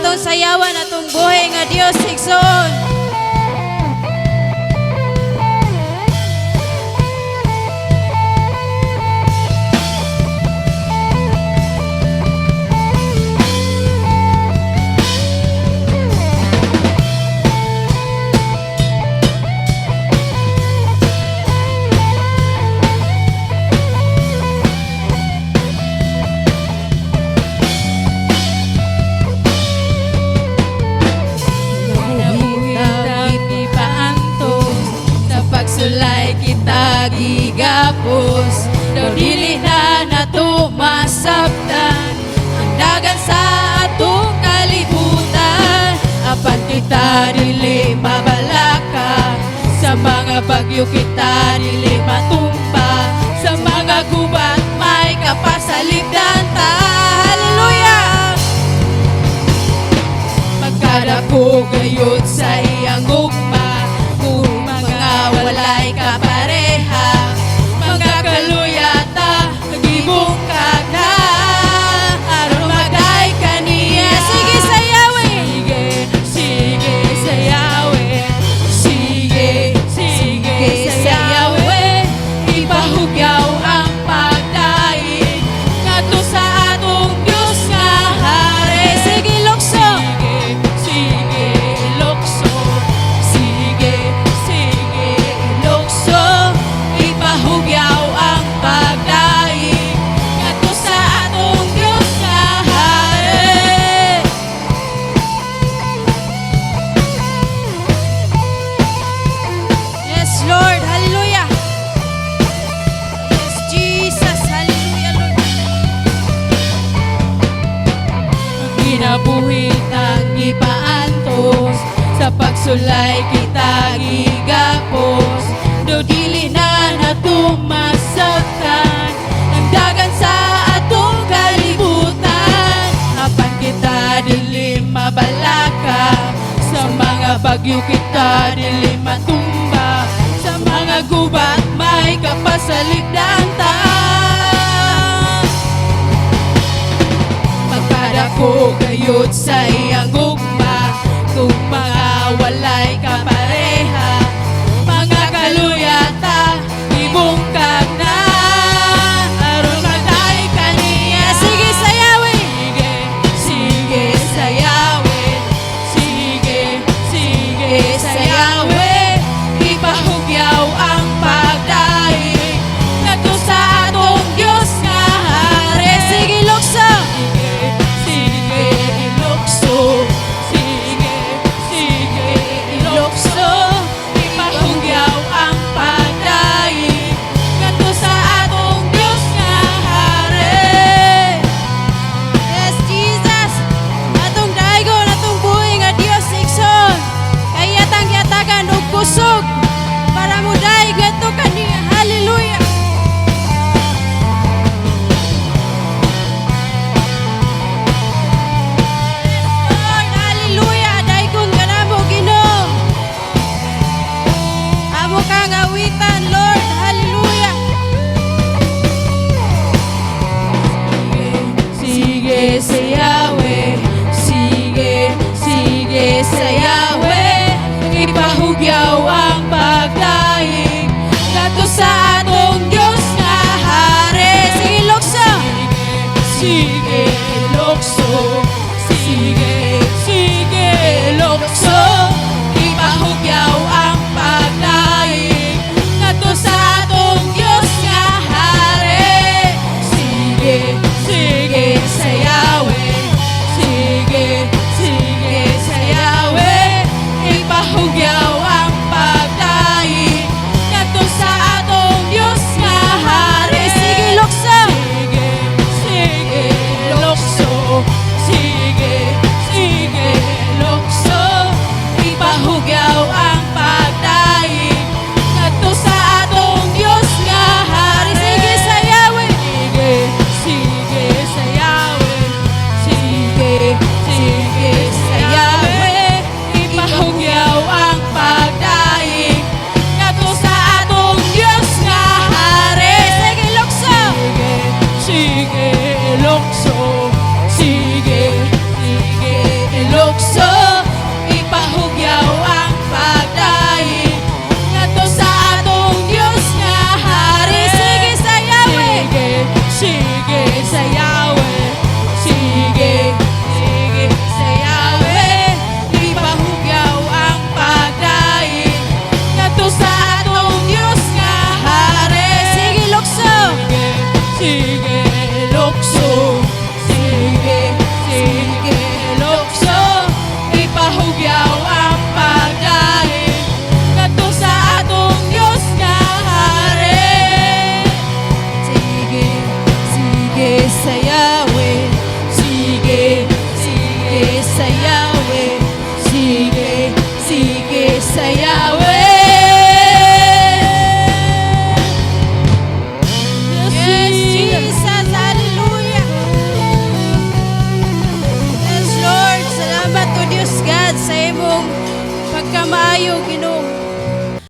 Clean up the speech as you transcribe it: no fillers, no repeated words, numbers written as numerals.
atong sayawan atong buhay nga Dios higson. Sulay kita gigapos, daw dili na nato masabtan ang dagan sa atong kalibutan. Apan kita dili mabalaka, sa mga bagyo kita dili matumba, sa mga gubat may kapasaligdan ta. Hallelujah! Magkadako gayud sa iyang gugma, kung mga walay kapareha, mga kaluyata nagibungkag na aron magday kaniya. Sige sayawin. Sige sayawin. Sige sayawin. Ipahugyaw ang pagdaig ngadto sa atong Dios nga hari. Sige lukso. Sige lukso. Sige lukso. Ipahugyaw ang pagdaig ngadto sa atong Dios nga hari. Yes, Lord. Hallelujah. Yes, Jesus. Hallelujah, Lord. Ginabuhit ang ipaantos, sa pagsulay kita gigapos, do dili na nato masabtan ang dagan sa atong kalibutan. Apan kita dili mabalaka, sa mga bagyo kita dili matumba, sa mga gubat may kapasaligdan ta. Magkadako gayud sa iyang gugma, kung mga walay kapareha, mga kaluyata ibungkag na aron magday kaniya. Sige sayawin. Sige sayawin. Sige sayawin. Ipahugyaw ang pagdaig ngadto sa atong Dios nga hari. Sige lukso. Sige lukso. Sige sa Yahweh. Sige, sige sa Yahweh. Yes, Jesus. Hallelujah. Yes, Lord. Salamat o Diyos God sa imong pagkamaayo, Ginoo.